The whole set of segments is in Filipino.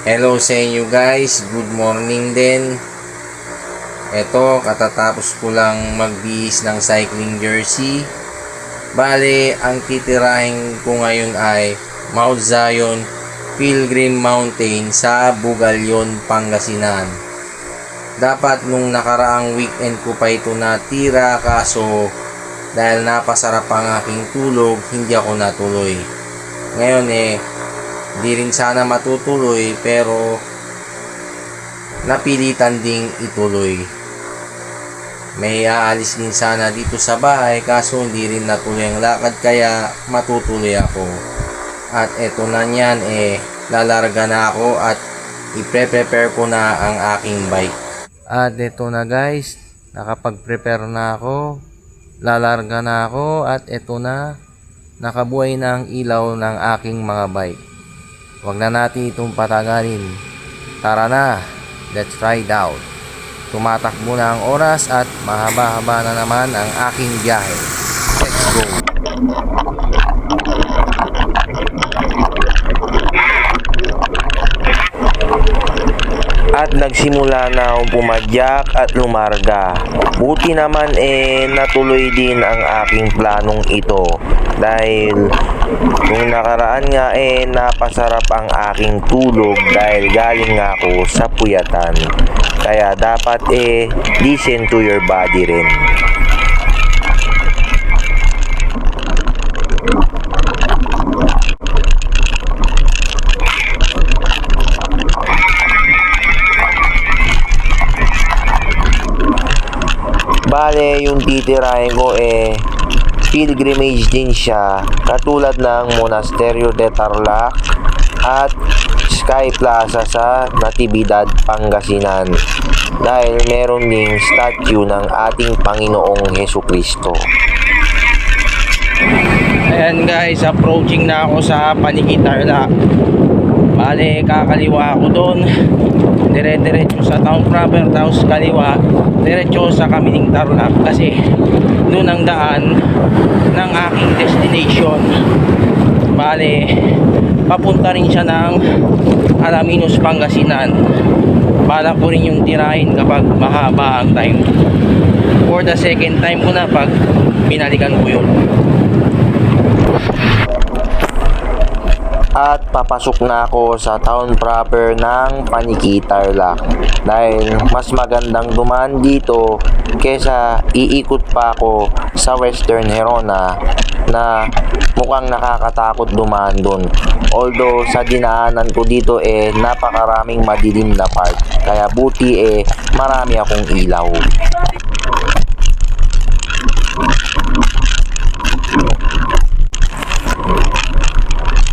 Hello sa inyo guys, good morning din. Eto, katatapos ko lang magbihis ng cycling jersey. Bale, ang titirahin ko ngayon ay Mount Zion Pilgrim Mountain sa Bugalyon, Pangasinan. Dapat nung nakaraang weekend ko pa ito natira, kaso dahil napasarap ang aking tulog, hindi ako natuloy. Ngayon di rin sana matutuloy, pero napilitan ding ituloy. May aalis din sana dito sa bahay, kaso hindi rin natuloy ang lakad, kaya matutuloy ako. At eto na yan, lalarga na ako at i-prepare ko na ang aking bike. At eto na guys, nakapag-prepare na ako, lalarga na ako, at eto na, nakabuhay na ang ilaw ng aking mga bike. Huwag na natin itong patagalin. Tara na, let's ride out. Tumatakbo na ang oras at mahaba-haba na naman ang aking biyahe. Let's go! At nagsimula na akong pumadyak at lumarga. Buti naman natuloy din ang aking planong ito. Dahil nung nakaraan nga napasarap ang aking tulog dahil galing nga ako sa puyatan. Kaya dapat listen to your body rin. Bale, yung titirahin ko pilgrimage din siya, katulad ng Monasterio de Tarlac at Sky Plaza sa Natividad, Pangasinan, dahil meron ding statue ng ating Panginoong Hesukristo. Ayan guys, approaching na ako sa Paniki Tarlac. Bale, kakaliwa ako doon, dire-diretso sa town proper, tapos kaliwa diretso sa Kamiling Tarlac, kasi doon ang daan ng aking destination. Bale, papunta rin siya ng Alaminos, Pangasinan. Bala ko rin yung tirahin kapag mahaba ang time. For the second time ko na pag binalikan ko yun. At papasok na ako sa town proper ng Paniki Tarlac, dahil mas magandang dumaan dito kesa iikot pa ako sa Western Herona na mukhang nakakatakot dumaan doon. Although sa dinaanan ko dito napakaraming madilim na part, kaya buti marami akong ilaw.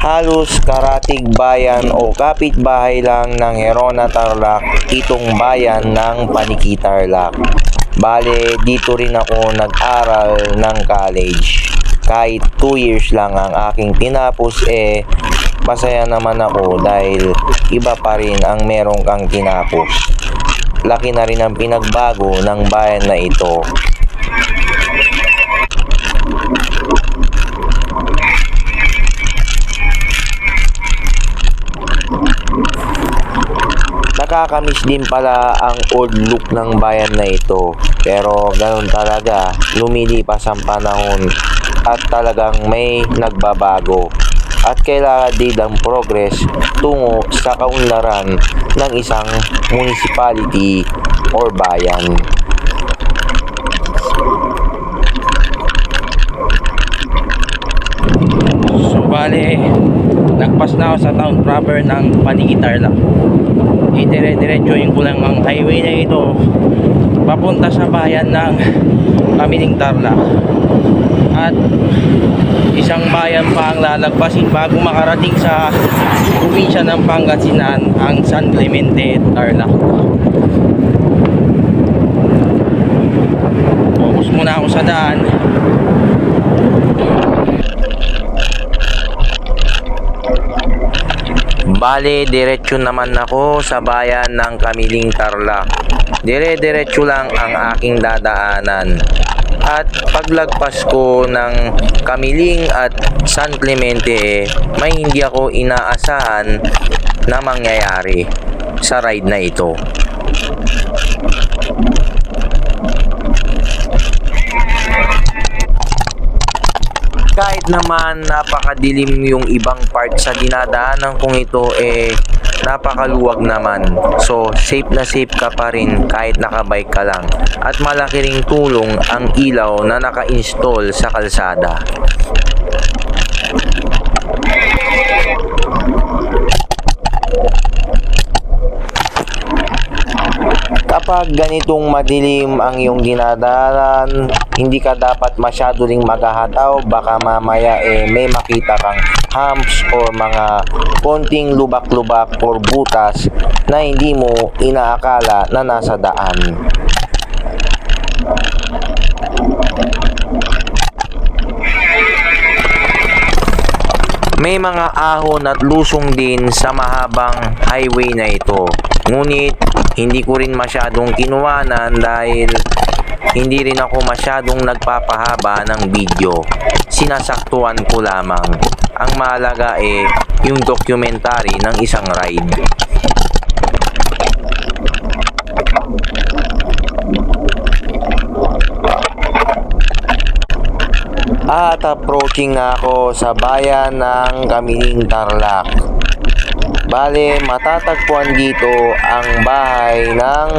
Halos karatig bayan o kapitbahay lang ng Herona Tarlac itong bayan ng Paniki Tarlac. Bale, dito rin ako nag-aral ng college. Kahit 2 years lang ang aking tinapos, masaya naman ako dahil iba pa rin ang merong kang tinapos. Laki na rin ang pinagbago ng bayan na ito. Nakakamiss din pala ang old look ng bayan na ito, pero ganun talaga, lumilipas ang panahon at talagang may nagbabago at kailangan din ang progress tungo sa kaunlaran ng isang municipality or bayan. So bale, nagpas na ako sa town proper ng Paniki Tarlac. Dire-diretsuhin ko lang ang highway na ito papunta sa bayan ng Kamiling Tarlac, at isang bayan pa ang lalagpasin bago makarating sa probinsya ng Pangasinan, ang San Clemente Tarlac. Focus muna ako sa daan. Bale, diretso naman ako sa bayan ng Kamiling Tarlac. Dire-diretso lang ang aking dadaanan. At paglagpas ko ng Kamiling at San Clemente, may hindi ako inaasahan na mangyayari sa ride na ito. Kahit naman napakadilim yung ibang part sa dinadaanan kong ito, napakaluwag naman. So safe na safe ka pa rin kahit nakabike ka lang. At malaki ring tulong ang ilaw na naka-install sa kalsada. Kapag ganitong madilim ang iyong dinadaanan, hindi ka dapat masyado ring maghahataw. Baka mamaya may makita kang humps or mga konting lubak-lubak or butas na hindi mo inaakala na nasa daan. May mga ahon at lusong din sa mahabang highway na ito. Ngunit hindi ko rin masyadong kinuwanan dahil hindi rin ako masyadong nagpapahaba ng video. Sinasaktuan ko lamang. Ang mahalaga yung documentary ng isang ride. At approaching na ako sa bayan ng Kamiling, Tarlac. Bale, matatagpuan dito ang bahay ng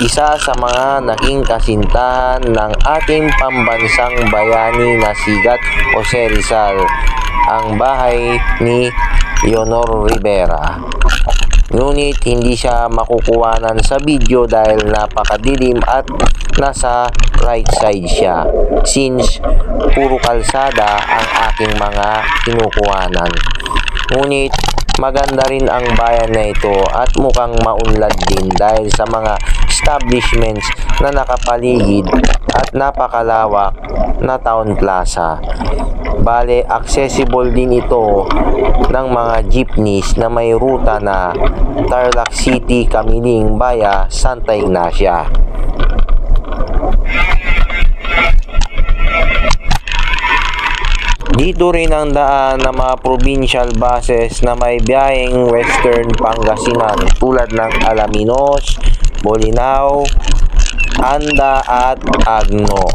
isa sa mga naging kasintahan ng ating pambansang bayani na sigat Jose Rizal, ang bahay ni Leonor Rivera. Ngunit hindi siya makukuhanan sa video dahil napakadilim at nasa right side siya, since puro kalsada ang aking mga kinukuhanan. Ngunit maganda rin ang bayan na ito at mukhang maunlad din dahil sa mga establishments na nakapaligid at napakalawak na town plaza. Bale, accessible din ito ng mga jeepneys na may ruta na Tarlac City, Kamiling via Santa Ignacia. Dito rin ang daan ng mga provincial buses na may biyaheng Western Pangasinan tulad ng Alaminos, Bolinao, Anda at Agno.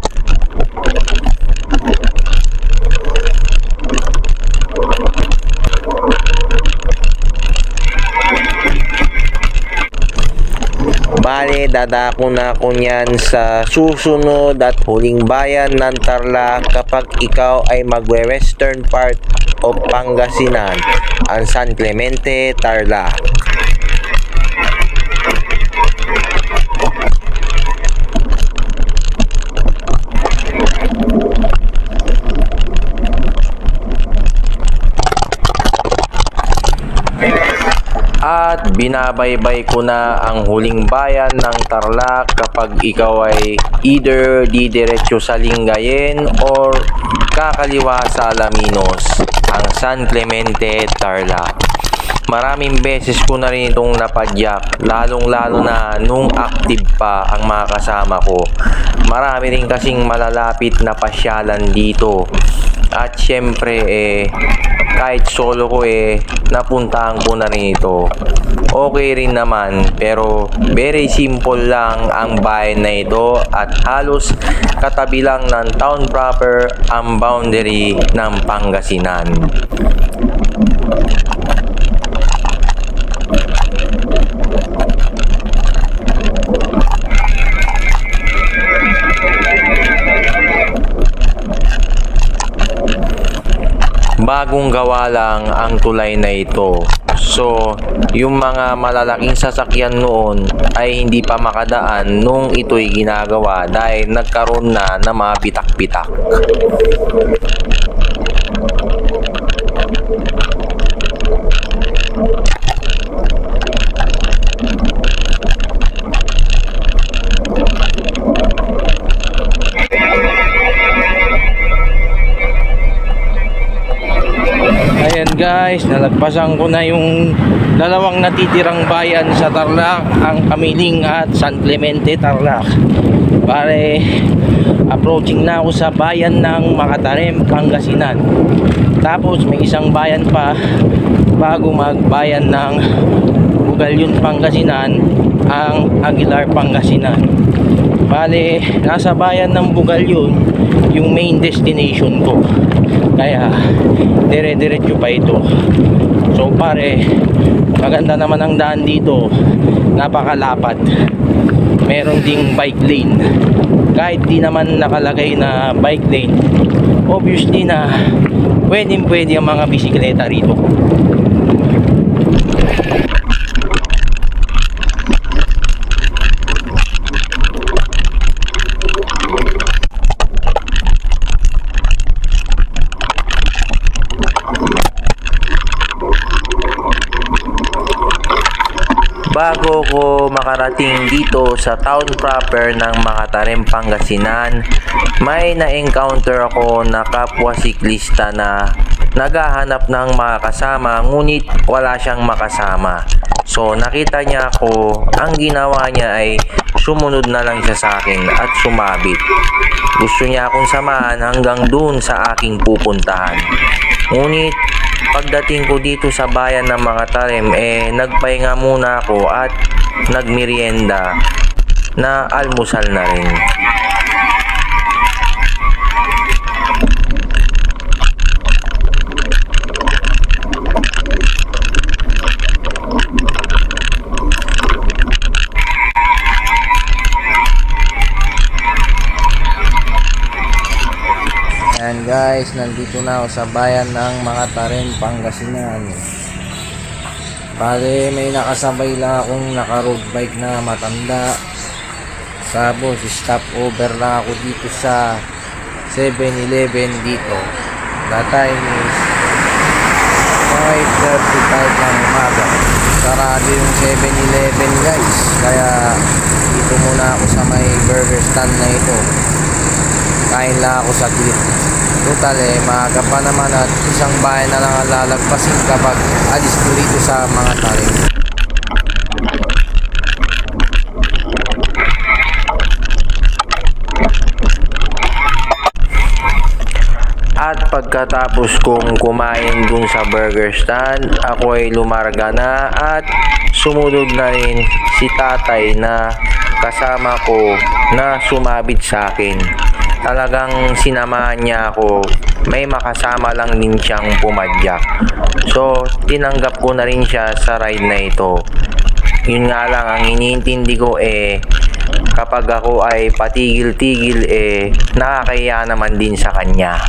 Bale, dadako na ako niyan sa susunod at huling bayan ng Tarlac kapag ikaw ay magwe-western part of Pangasinan, ang San Clemente, Tarlac. At binabaybay ko na ang huling bayan ng Tarlac kapag ikaw ay either didiretso sa Lingayen or kakaliwa sa Alaminos, ang San Clemente, Tarlac. Maraming beses ko na rin itong napadyak, lalong-lalo na nung active pa ang mga kasama ko. Marami rin kasing malalapit na pasyalan dito. At syempre kahit solo ko napuntahan ko na rin ito. Okay rin naman, pero very simple lang ang bayan na ito at halos katabi lang ng town proper ang boundary ng Pangasinan. Bagong gawa lang ang tulay na ito. So, yung mga malalaking sasakyan noon ay hindi pa makadaan nung ito'y ginagawa dahil nagkaroon na ng mga bitak-bitak. Ayan guys, nalagpasan ko na yung dalawang natitirang bayan sa Tarlac, ang Kamiling at San Clemente, Tarlac. Pare, approaching na ako sa bayan ng Makatarem, Pangasinan. Tapos may isang bayan pa bago magbayan ng Bugalyon, Pangasinan ang Aguilar, Pangasinan. Bale, nasa bayan ng Bugalyon yung main destination ko, kaya dire-diretso pa ito. So pare, maganda naman ang daan dito, napakalapad, meron ding bike lane. Kahit di naman nakalagay na bike lane, obviously na pwede ang mga bisikleta rito. Bago ko makarating dito sa town proper ng Makatarem, Pangasinan, may na-encounter ako na kapwa siklista na naghahanap ng makakasama ngunit wala siyang makasama. So nakita niya ako, ang ginawa niya ay sumunod na lang siya sa akin at sumabit. Gusto niya akong samahan hanggang dun sa aking pupuntahan. Ngunit pagdating ko dito sa bayan ng Makatarem, nagpahinga muna ako at nagmerienda na almusal na rin. Ayan guys, nandito na ako sa bayan ng Makatarem, Pangasinan. Bale, may nakasabay lang akong naka-road bike na matanda. Sabos, stop over lang ako dito sa 7-Eleven dito. The time is 5:35 ng umaga. Sarado yung 7-Eleven guys, kaya dito muna ako sa may burger stand na ito. Kain lang ako sa clip. Total maaga pa naman at isang bahay na lang ang lalagpasin kapag alis ko dito sa Makatarem. At pagkatapos kong kumain dun sa burger stand, ako ay lumarga na at sumunod na rin si tatay na kasama ko na sumabit sa akin. Talagang sinamahan niya ako, may makasama lang din siyang pumadyak. So, tinanggap ko na rin siya sa ride na ito. Yun nga lang, ang iniintindi ko kapag ako ay patigil-tigil nakakahiya naman din sa kanya.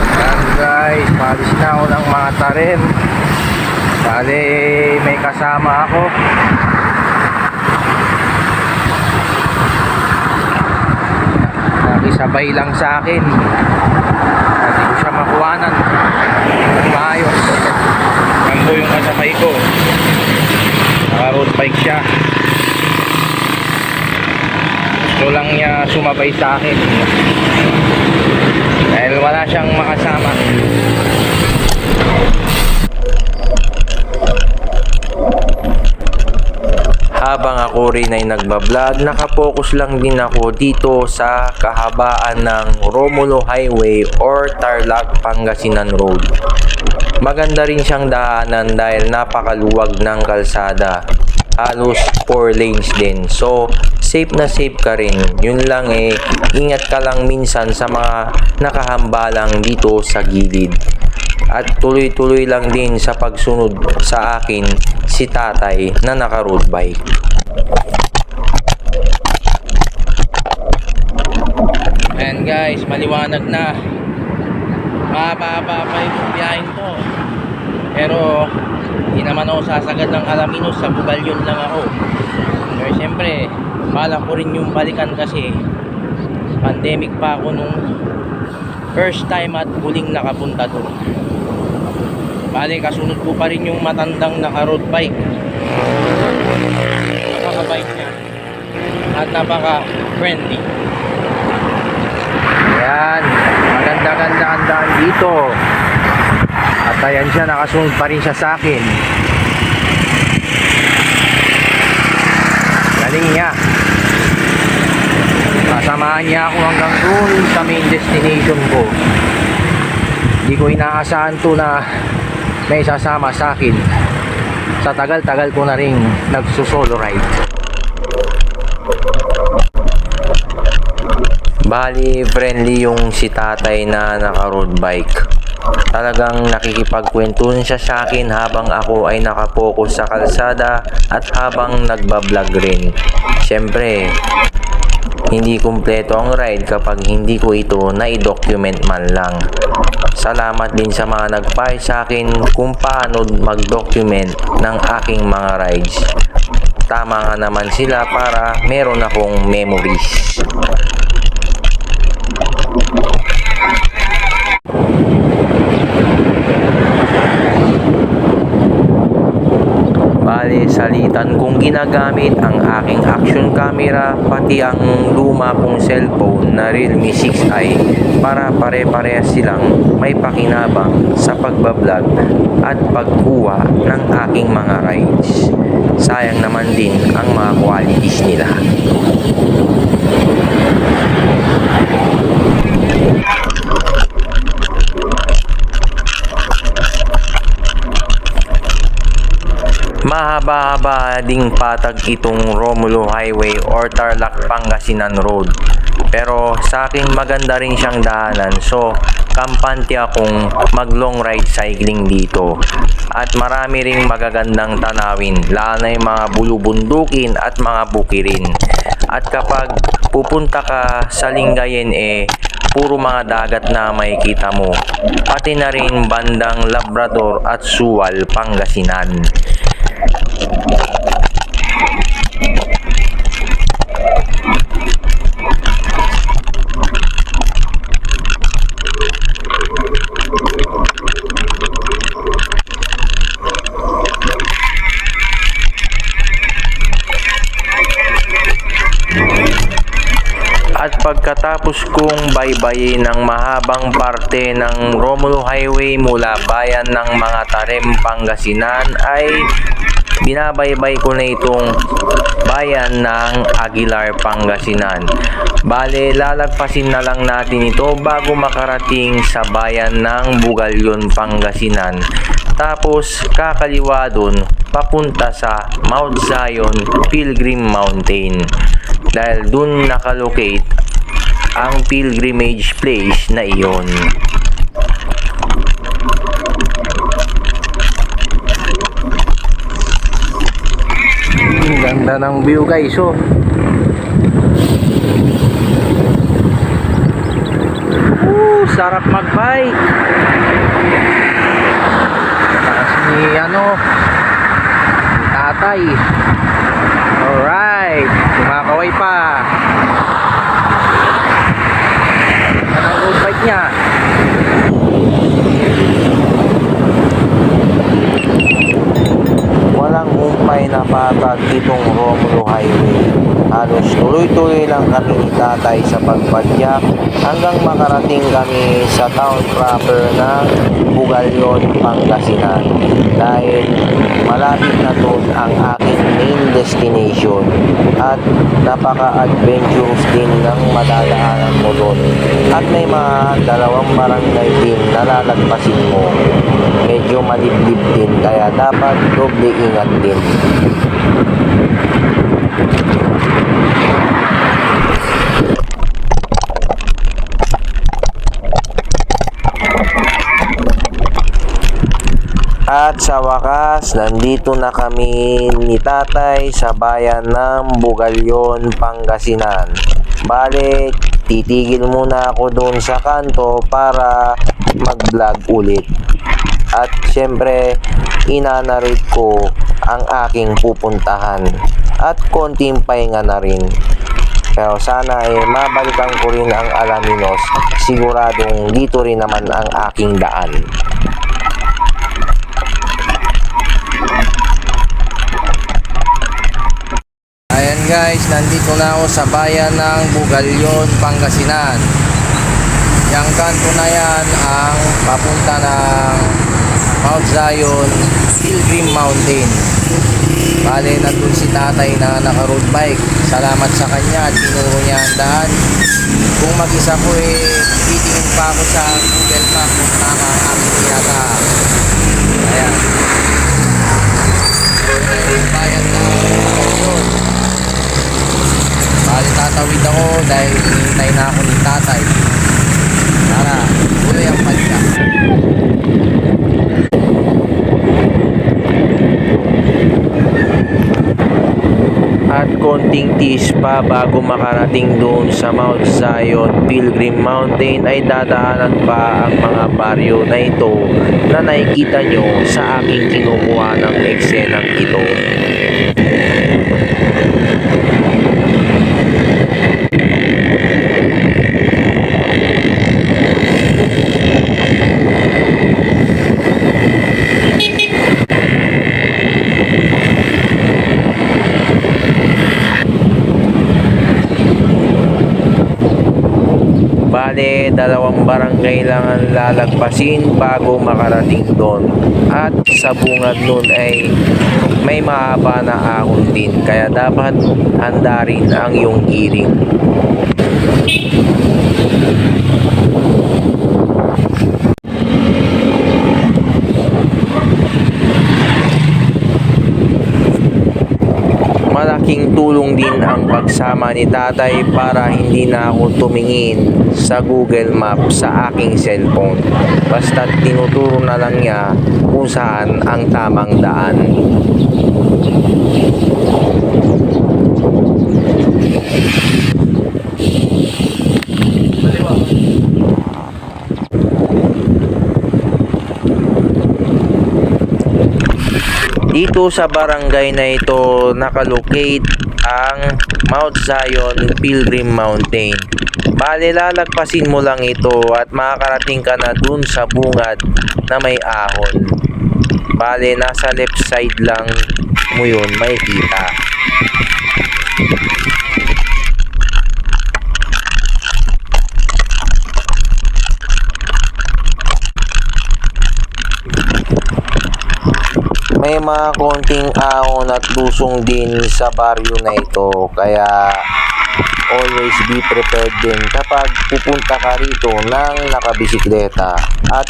Yan guys, palis na ako ng Makatarem. Bale, may kasama ako. Nakisabay lang sa akin. Hindi ko siya makuhanan ng maayos. Ganito yung kasabay ko. Naka-road bike siya. Gusto lang niya sumabay sa akin dahil wala siyang makasama. Habang ako rin ay nagbablog, nakapokus lang din ako dito sa kahabaan ng Romulo Highway or Tarlac, Pangasinan Road. Maganda rin siyang daanan dahil napakaluwag ng kalsada. Halos 4 lanes din. So, safe na safe ka rin. Yun lang ingat ka lang minsan sa mga nakahambalang dito sa gilid. At tuloy-tuloy lang din sa pagsunod sa akin si tatay na naka-road bike. Ayan guys, maliwanag na. Mahaba pa yung biyahin to. Pero hindi naman ako sasagad ng Alaminos, sa Bugalyon lang ako. Pero siyempre, balak ko rin yung balikan kasi pandemic pa ako nung first time at huling nakapunta doon. Bale, kasunod ko pa rin yung matandang naka-road bike. Napaka-bike niya at napaka-friendly. Ayan, maganda-ganda ang daan dito. At ayan siya, nakasunod pa rin siya sa akin. Galing niya. Sasamahan niya ako hanggang doon sa main destination ko. Hindi ko inaasahan to na may sasama sa akin. Sa tagal-tagal ko na rin nagsusolo ride. Bali, friendly yung si tatay na naka-road bike. Talagang nakikipagkwentuhan siya sa akin habang ako ay nakapokus sa kalsada at habang nagbablog rin. Siyempre, hindi kumpleto ang ride kapag hindi ko ito na-document man lang. Salamat din sa mga nagpayo sa akin kung paano mag-document ng aking mga rides. Tama nga naman sila para meron akong memories. Bale, salitan kong ginagamit ang aking action camera pati ang luma kong cellphone na Realme 6i para pare-parehas silang may pakinabang sa pagbablog at pagkuha ng aking mga rides. Sayang naman din ang mga qualities nila. Mahaba-haba ding patag itong Romulo Highway or Tarlac Pangasinan Road. Pero sa akin maganda rin siyang daanan, so kampante akong mag long ride cycling dito. At marami ring magagandang tanawin, lalo na yung mga bulubundukin at mga bukirin. At kapag pupunta ka sa Lingayen puro mga dagat na makikita mo. Pati na rin bandang Labrador at Suwal, Pangasinan. At pagkatapos kong baybayin ng mahabang parte ng Romulo Highway mula bayan ng mga Tarem, Pangasinan ay binabaybay ko na itong bayan ng Aguilar, Pangasinan. Bale, lalagpasin na lang natin ito bago makarating sa bayan ng Bugalyon, Pangasinan. Tapos kakaliwa dun papunta sa Mount Zion Pilgrim Mountain. Dahil dun nakalocate ang pilgrimage place na iyon. Ganda ng view guys, oh. Sarap mag-bike. Taas ni tatay. Alright, kumakaway pa. Yan ang road bike niya. Walang humpay na patag itong Romulo Highway. Halos tuloy-tuloy lang kami ni tatay sa pagpadyak hanggang makarating kami sa town proper ng Bugalyon, Pangasinan. Dahil malapit na doon ang aking main destination at napaka-adventurous din ng madadaanan mo doon. At may mga dalawang barangay din na lalagpasin mo. Medyo maliblib din kaya dapat doble ingat din. At sa wakas, nandito na kami ni tatay sa bayan ng Bugalyon, Pangasinan. Bale, titigil muna ako doon sa kanto para mag-vlog ulit. At syempre, inanarate ko ang aking pupuntahan. At konting pahinga na rin. Pero sana mabalikan ko rin ang Alaminos. Siguradong dito rin naman ang aking daan. Ayan guys, nandito na ako sa bayan ng Bugalyon, Pangasinan. Yang kanto na yan ang papunta ng Mount Zion Pilgrim Mountain. Bale, nandun si tatay na naka-road bike. Salamat sa kanya at tinuro niya ang daan. Kung mag-isa ko titingin pa ako sa Google Map kung tama ang aking tinataan. Ayan. Bayan na yun. Bale, tatawid ako dahil hinihintay na ako ni tatay. Tara, tuloy ang palya. At konting tiis pa bago makarating doon sa Mount Zion Pilgrim Mountain ay dadaanan pa ang mga baryo na ito na nakikita nyo sa aking kinukuha ng eksenang ito. Bale, 2 barangay lang ang lalagpasin bago makarating doon. At sa bungad nun ay may mahaba na ahon din, kaya dapat handa rin ang iyong giring. Malaking tulong din ang pagsama ni tatay para hindi na ako tumingin sa Google Map sa aking cellphone. Basta tinuturo na lang niya kung saan ang tamang daan. Dito sa barangay na ito nakalocate ang Mount Zion Pilgrim Mountain. Bale, lalagpasin mo lang ito at makakarating ka na dun sa bungad na may ahon. Bale, nasa left side lang mo yun makikita. May mga konting ahon at lusong din sa baryo na ito, kaya always be prepared din kapag pupunta ka rito ng nakabisikleta. At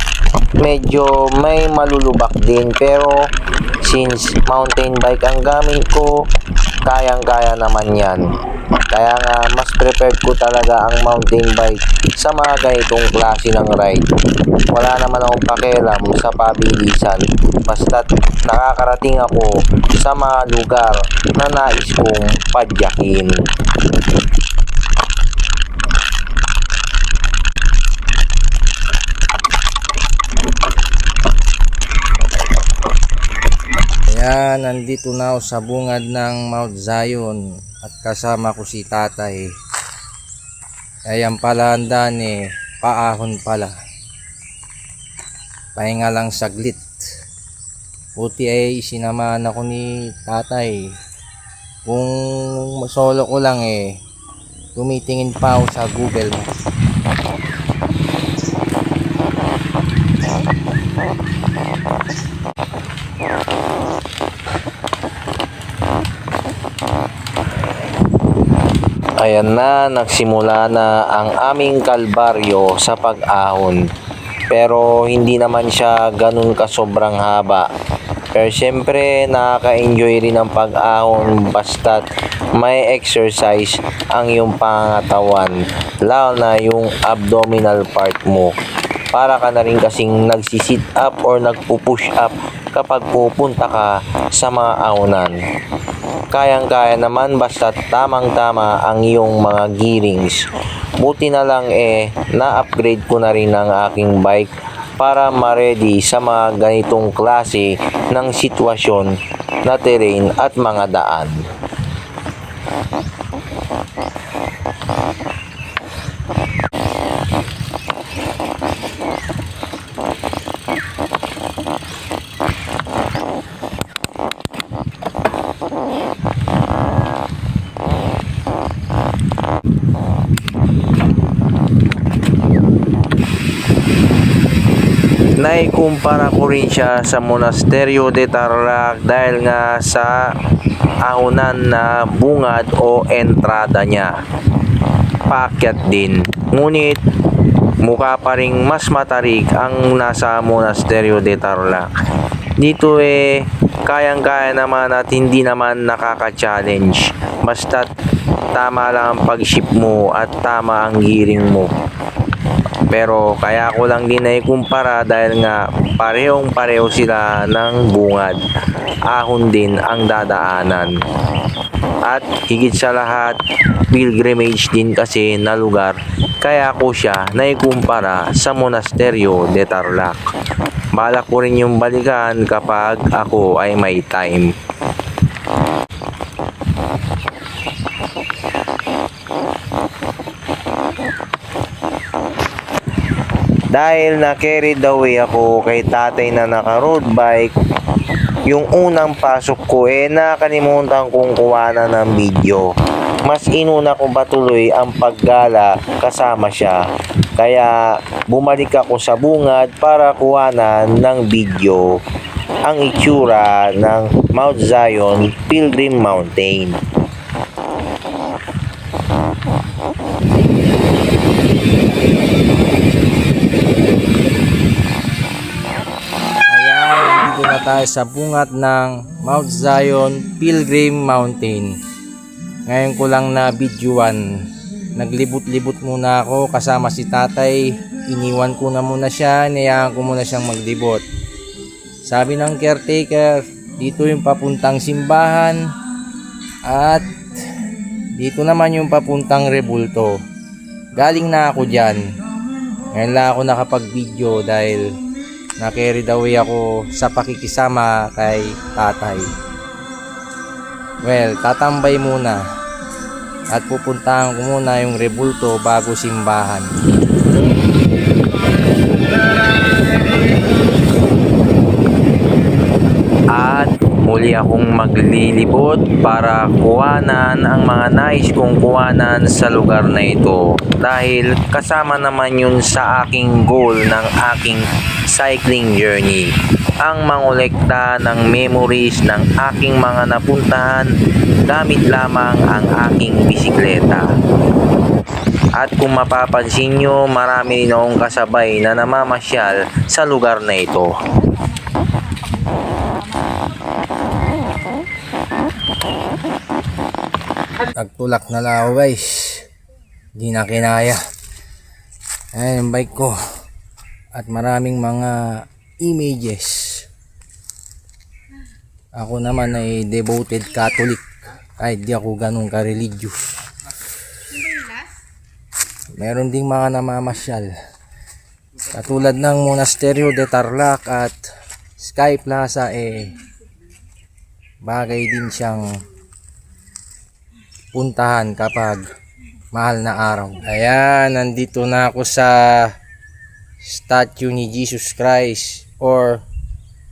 medyo may malulubak din, pero since mountain bike ang gamit ko, kayang-kaya naman yan. Kaya nga mas prepared ko talaga ang mountain bike sa mga ganitong klase ng ride. Wala naman akong pakialam sa pabilisan, basta't nakakarating ako sa mga lugar na nais kong padyakin. Ayan, nandito na ako sa bungad ng Mount Zion at kasama ko si tatay. Ayan pala ang daan paahon pala. Pahinga lang saglit. Buti ay sinamahan ako ni tatay. Kung solo ko lang tumitingin pa ako sa Google Maps. Ayan na, nagsimula na ang aming kalbaryo sa pag-ahon. Pero hindi naman siya ganun kasobrang haba. Pero syempre nakaka-enjoy rin ang pag-ahon basta't may exercise ang iyong pangatawan, lalo na yung abdominal part mo. Para ka na rin kasing nagsisit up or nagpo-push up kapag pupunta ka sa mga ahonan. Kayang-kaya naman basta tamang-tama ang iyong mga gearings. Buti na lang na-upgrade ko na rin ang aking bike para ma-ready sa mga ganitong klase ng sitwasyon na terrain at mga daan. naikumpara ko rin siya sa Monasterio de Tarlac dahil nga sa ahunan na bungad o entrada niya. Paakyat din, ngunit mukha pa ring mas matarik ang nasa Monasterio de Tarlac. Dito kayang-kaya naman at hindi naman nakaka-challenge. Basta't tama lang ang pag-ship mo at tama ang gearing mo. Pero kaya ko lang din naikumpara dahil nga parehong-pareho sila ng bungad. Ahon din ang dadaanan. At higit sa lahat, pilgrimage din kasi na lugar. Kaya ko siya naikumpara sa Monasterio de Tarlac. Balak ko rin yung balikan kapag ako ay may time. Dahil na carried away ako kay tatay na naka road bike, yung unang pasok ko nakalimutan kong kuhanan ng video. Mas inuna ko ba tuloy ang paggala kasama siya. Kaya bumalik ako sa bungad para kuhanan ng video ang itsura ng Mount Zion Pilgrim Mountain. Ayan, dito na tayo sa bungad ng Mount Zion Pilgrim Mountain. Ngayon ko lang na videoan. Naglibot-libot muna ako kasama si tatay. Iniwan ko na muna siya, niyayaan ko muna siyang maglibot. Sabi ng caretaker, dito yung papuntang simbahan at dito naman yung papuntang Rebulto. Galing na ako dyan. Ngayon lang ako nakapag-video dahil na-carried away ako sa pakikisama kay tatay. Well, tatambay muna. At pupuntahan ko muna yung Rebulto bago simbahan. At muli akong maglilibot para kuhanan ang mga nais kong kuhanan sa lugar na ito. Dahil kasama naman yun sa aking goal ng aking cycling journey. Ang mangolekta ng memories ng aking mga napuntahan gamit lamang ang aking bisikleta. At kung mapapansin nyo, marami rin akong kasabay na namamasyal sa lugar na ito. Nagtulak na lang ako guys. Hindi na kinaya. Ayan yung bike ko. At maraming mga images. Ako naman ay devoted Catholic. Kahit di ako ganun ka-religious. Meron ding mga namamasyal. Katulad ng Monasterio de Tarlac at Sky Plaza bagay din siyang puntahan kapag mahal na araw. Ayan, nandito na ako sa statue ni Jesus Christ or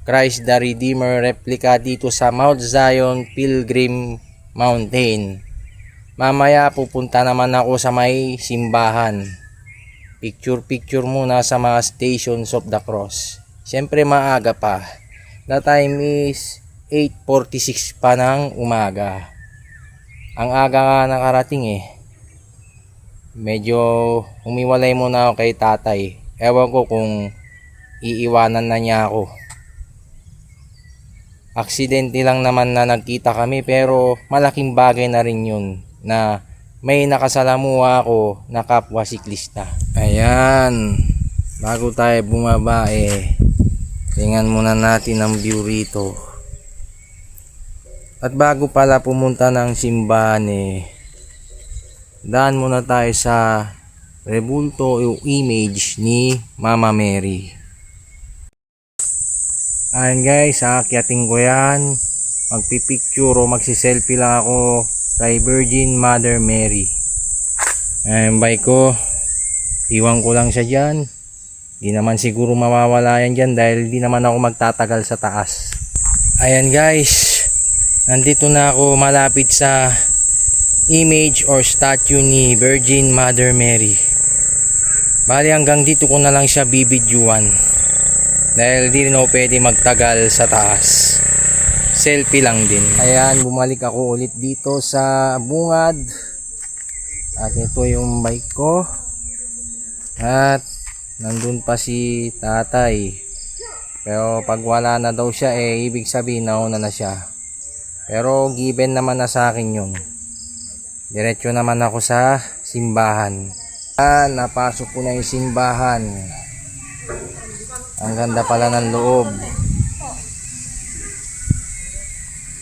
Christ the Redeemer replica dito sa Mount Zion Pilgrim Mountain. Mamaya pupunta naman ako sa may simbahan. Picture muna sa mga stations of the cross. Siyempre maaga pa. The time is 8:46 pa ng umaga. Ang aga nga nakarating Medyo umiwalay muna ako kay tatay. Ewan ko kung iiwanan na niya ako. Aksidente lang naman na nagkita kami pero malaking bagay na rin yun na may nakasalamuha ako na kapwa siklista. Ayan, bago tayo bumaba tingnan muna natin ang view rito. At bago pala pumunta ng simbahan daan muna tayo sa Rebulto yung image ni Mama Mary. Ayan guys, aakyatin ko yan. Magpipicture o magsiselfie lang ako kay Virgin Mother Mary. Ayan bike ko. Iwan ko lang siya dyan. Di naman siguro mawawala yan dyan dahil di naman ako magtatagal sa taas. Ayan guys, nandito na ako malapit sa image or statue ni Virgin Mother Mary. Bali hanggang dito ko na lang siya bibidyuan. Dahil di rin ako pwede magtagal sa taas. Selfie lang din. Ayan, bumalik ako ulit dito sa bungad. At ito yung bike ko. At nandun pa si tatay. Pero pag wala na daw siya, ibig sabihin nauna na siya. Pero given naman na sa akin yun. Diretso naman ako sa simbahan. Napasok ko na yung simbahan. Ang ganda pala ng loob.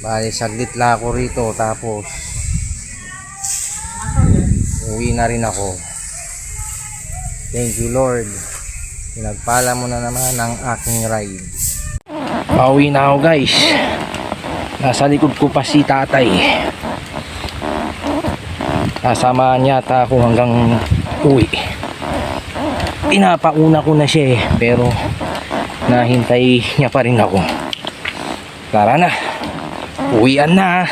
Bali, saglit lang ako rito. Tapos uwi na rin ako. Thank you Lord. Pinagpala mo na naman ang aking ride. Pauwi na ako guys. Nasa likod ko pa si tatay. Nasamahan yata ako hanggang uwi. Pinapauna ko na siya pero nahintay niya pa rin ako. Tara na. Uwian na.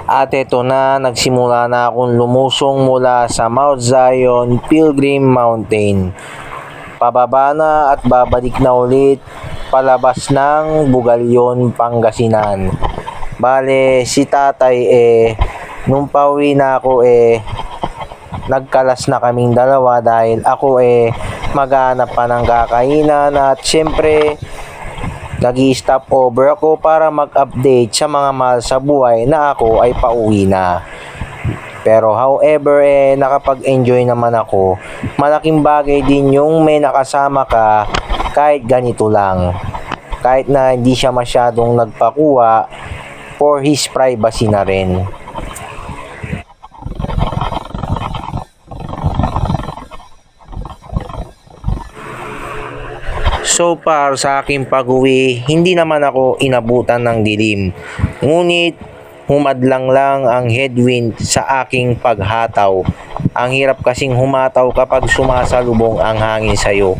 At eto na, nagsimula na akong lumusong mula sa Mount Zion Pilgrim Mountain. Pababa na at babalik na ulit palabas ng Bugalyon, Pangasinan. Bale, si tatay nung pauwi na ako nagkalas na kaming dalawa dahil ako maghanap pa ng kakainan at syempre nag-i-stop over ako para mag-update sa mga mahal sa buhay na ako ay pauwi na. Pero however, nakapag-enjoy naman ako. Malaking bagay din yung may nakasama ka kahit ganito lang. Kahit na hindi siya masyadong nagpakuha for his privacy na rin. So far sa aking pag-uwi, hindi naman ako inabutan ng dilim. Ngunit humadlang lang ang headwind sa aking paghataw. Ang hirap kasing humataw kapag sumasalubong ang hangin sa'yo.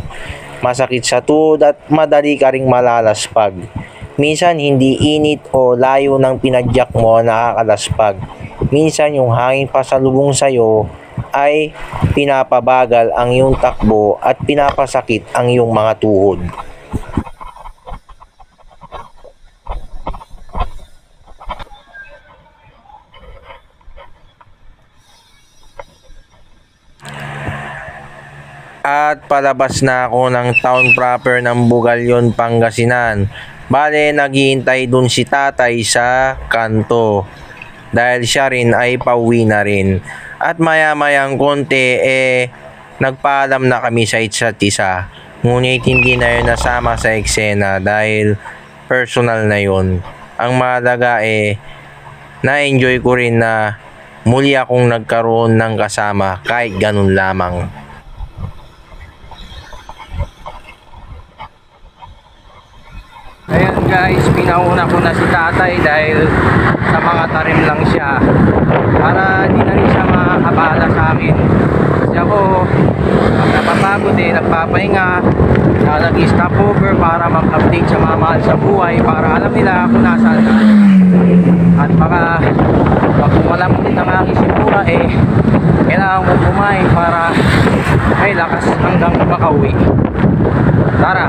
Masakit sa tuhod at madali ka ring malalaspag. Minsan hindi init o layo ng pinadyak mo nakakalaspag. Minsan yung hangin pasalubong sa'yo ay pinapabagal ang iyong takbo at pinapasakit ang iyong mga tuhod. At palabas na ako ng town proper ng Bugalyon, Pangasinan. Bale, naghihintay dun si tatay sa kanto. Dahil siya rin ay pauwi na rin. At maya-mayang konti, nagpaalam na kami sa isa't isa. Ngunit hindi na yun nasama sa eksena dahil personal na yun. Ang mahalaga na-enjoy ko rin na muli akong nagkaroon ng kasama kahit ganun lamang. Ayan guys, pinauna ko na si tatay dahil sa mga tarim lang siya para di na rin siya makakabala sa akin. Kasi ako pag napapagod nagpapahinga, nag-stop over para mag-update sa mga mahal sa buhay para alam nila kung nasaan na. At baka pag walang din ang aking sigura kailangan ko kumain para may lakas hanggang makauwi. Tara,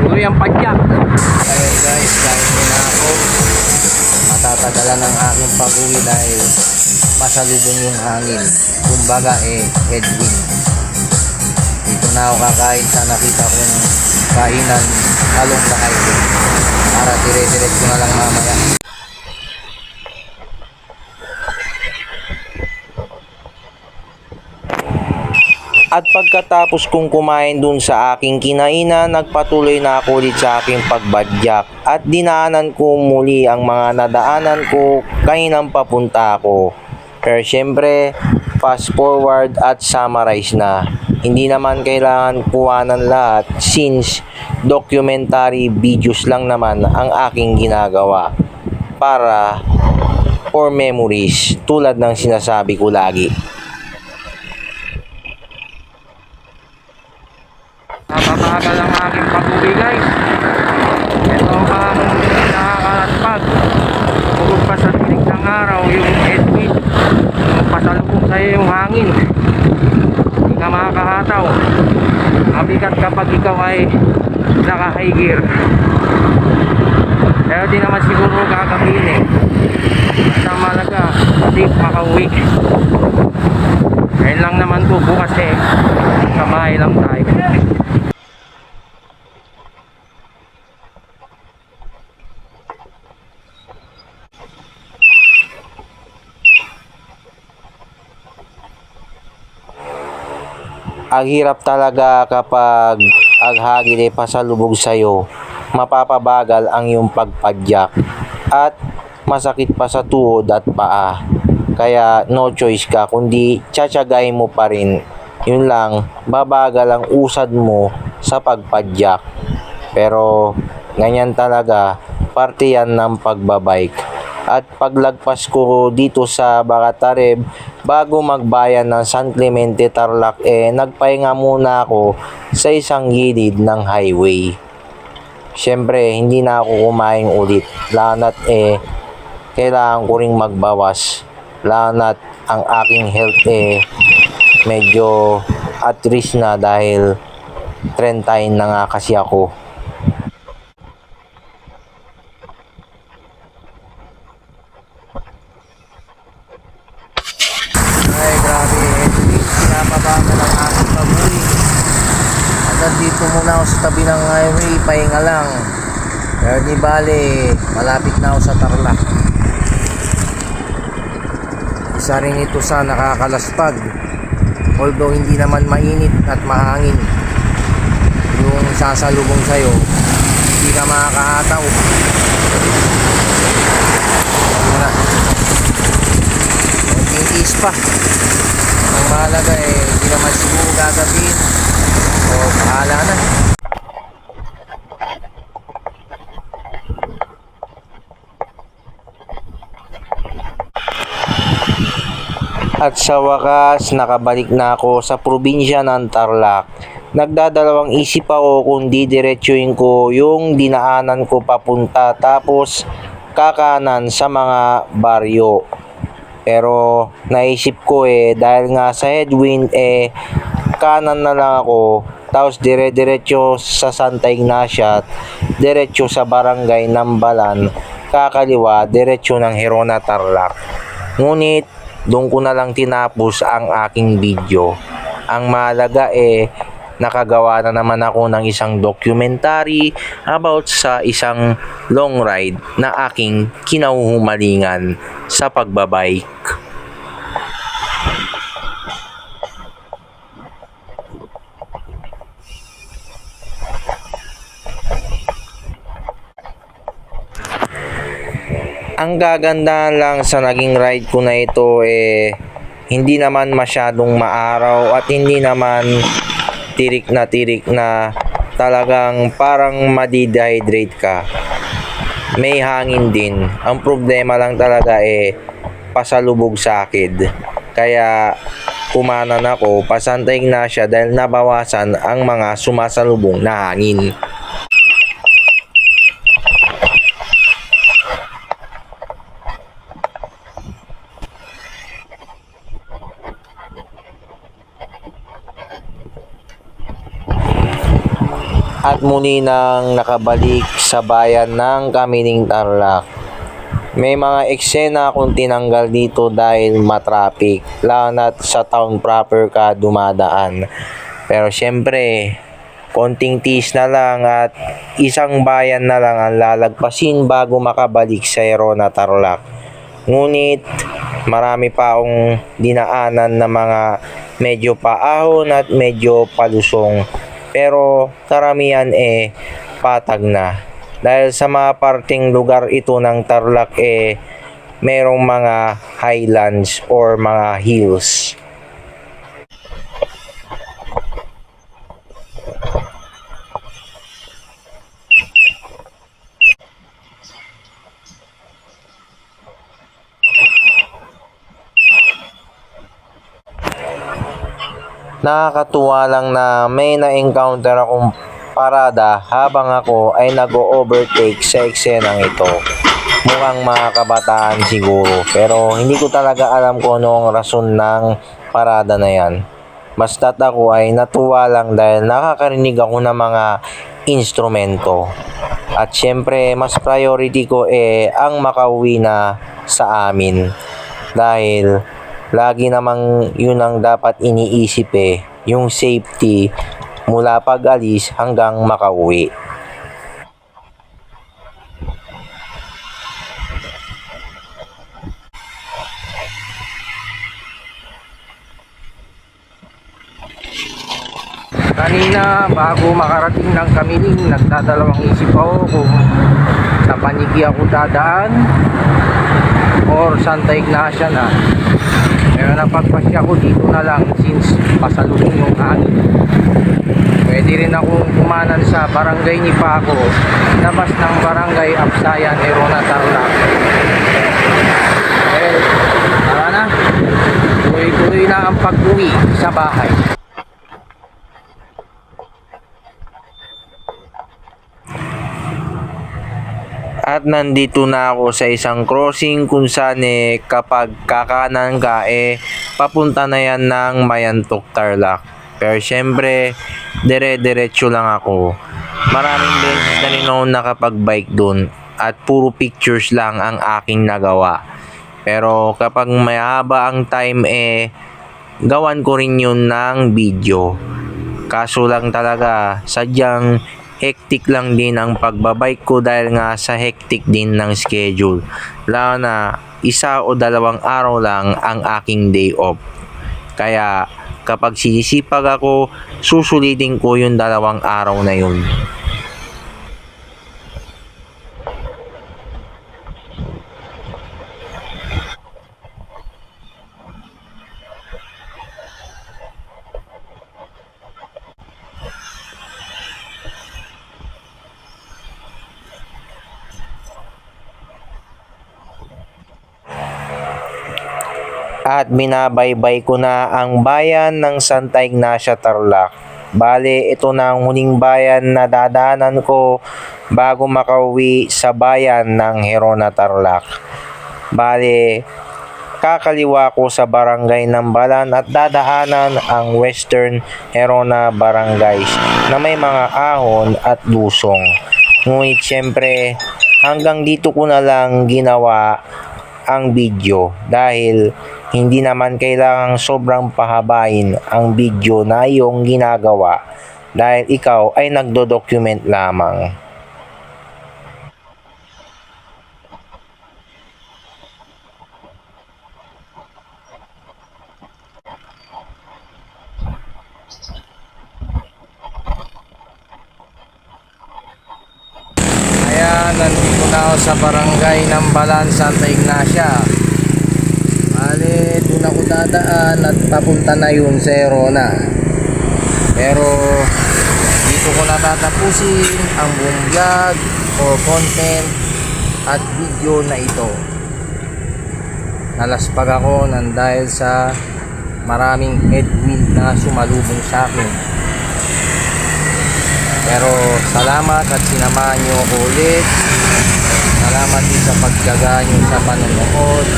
tuloy ang padyak. Ayun guys, kain muna ako. Matatagalan ang aking pag-uwi dahil pasalubong yung hangin. Kumbaga headwind. Dito na ako kakain sa nakita kong kainan along the highway. Para dire-diretso na lang mamaya. At pagkatapos kong kumain dun sa aking kinainan, nagpatuloy na ako ulit sa aking pagbadyak. At dinaanan ko muli ang mga nadaanan ko kaninang papunta ako. Pero syempre, fast forward at summarize na. Hindi naman kailangan kuhanan lahat since documentary videos lang naman ang aking ginagawa. Para for memories tulad ng sinasabi ko lagi. Napapagal ang aking pag-uwi guys. Ito ang nakakalaspag. Pagod pa sa tinig ng araw yung mabigat kapag ikaw ay naka high gear. Pero di naman siguro gagawin eh. Basta malaga, safe makauwi. Ngayon lang naman po, bukas eh sa bahay lang tayo. Ang hirap talaga kapag ang hagin ay pasalubog sa'yo, mapapabagal ang iyong pagpadyak at masakit pa sa tuhod at paa. Kaya no choice ka kundi tsatsagayin mo pa rin. Yun lang, babagal ang usad mo sa pagpadyak. Pero ganyan talaga, parte yan ng pagbabike. At paglagpas ko dito sa Bacatareb, bago magbayan ng San Clemente Tarlac, nagpahinga muna ako sa isang gilid ng highway. Siyempre, hindi na ako kumain ulit. Lanat kailangan ko ring magbawas. Lanat ang aking health medyo at risk na dahil 30 na nga kasi ako. Ay, grabe. Pinapabagal ang aking baboy. Agad dito muna ako sa tabi ng highway, pahinga lang. Pero di bale, malapit na ako sa Tarlac. Isa rin ito sa nakakalaspag. Although hindi naman mainit at mahangin. Yung sasalubong sa'yo, hindi ka makakahataw. Muna. Tiis pa. Ang mahalaga hindi naman siguro gagabihin. O bahala na. At sa wakas, nakabalik na ako sa probinsya ng Tarlac. Nagdadalawang isip ako kung didiretsuhin ko yung dinaanan ko papunta tapos kakanan sa mga baryo. Pero naisip ko dahil nga sa headwind kanan na lang ako tapos dire-diretso sa Santa Ignacia, diretso sa barangay Nambalan, kakaliwa diretso ng Herona Tarlac. Ngunit doon ko na lang tinapos ang aking video. Ang mahalaga nakagawa na naman ako ng isang documentary about sa isang long ride na aking kinahuhumalingan sa pagbabike. Ang gagandahan lang sa naging ride ko na ito hindi naman masyadong maaraw at hindi naman tirik na talagang parang madidehydrate ka. May hangin din. Ang problema lang talaga pasalubog sa akin. Kaya kumanan ako pa Santa Ignacia dahil nabawasan ang mga sumasalubong na hangin. At muli nang nakabalik sa bayan ng Kamining Tarlac. May mga eksena akong tinanggal dito dahil matraffic, lalo na sa town proper ka dumadaan. Pero syempre, konting tiis na lang at isang bayan na lang ang lalagpasin bago makabalik sa Herona Tarlac. Ngunit marami pa akong dinaanan na mga medyo paahon at medyo palusong. Pero karamihan patag na. Dahil sa mga parting lugar ito ng Tarlac merong mga highlands or mga hills. Nakakatuwa lang na may na-encounter akong parada habang ako ay nag-overtake sa eksenang ito. Mukhang mga kabataan siguro, pero hindi ko talaga alam kung ano ang rason ng parada na yan. Basta't ako ay natuwa lang dahil nakakarinig ako ng mga instrumento. At syempre, mas priority ko ang makauwi na sa amin. Dahil lagi namang yun ang dapat iniisip yung safety mula pag-alis hanggang makauwi. Kanina bago makarating ng Kamiling, nagdadalawang isip ako kung sa Panigi ako dadaan or Santa Ignacia na. Pero napagpasya ko dito na lang since pasalubong yung hangin. Pwede rin akong kumanan sa barangay ni Paco, labas ng barangay Absayan, Herona, Tarlac. Well, tara na. Tuloy-tuloy na ang pag-uwi sa bahay. At nandito na ako sa isang crossing kung saan kapag kakanan ka papunta na yan ng Mayantok, Tarlac. Pero syempre, dire-diretso lang ako. Maraming beses na rin ako nakapag-bike dun at puro pictures lang ang aking nagawa. Pero kapag mahaba ang time gawan ko rin yun ng video. Kaso lang talaga, sadyang hectic lang din ang pagbabike ko dahil nga sa hectic din ng schedule. Lalo na 1 o 2 araw lang ang aking day off. Kaya kapag sinisipag ako, susulitin ko yung 2 araw na yun. At binabaybay ko na ang bayan ng Santa Ignacia, Tarlac. Bale, ito na ang huling bayan na dadaanan ko bago makauwi sa bayan ng Herona, Tarlac. Bale, kakaliwa ko sa barangay ng Balan at dadaanan ang Western Herona Barangays na may mga ahon at lusong. Ngunit syempre, hanggang dito ko na lang ginawa ang video dahil hindi naman kailangang sobrang pahabain ang video na iyong ginagawa dahil ikaw ay nagdo-document lamang. Ayan, nandito na ako sa barangay ng Balan, Santa Ignacia. Bale, doon ako dadaan at papunta na yun sa Herona. Pero dito ko natatapusin ang buong vlog o content at video na ito. Nalaspag ako nang dahil sa maraming headwind na sumalubong sa akin. Pero salamat at sinamahan nyo ako ulit. Salamat din sa pagtyaga nyo sa panonood.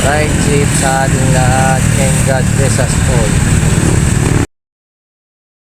Ride safe sa ating lahat and God bless us all.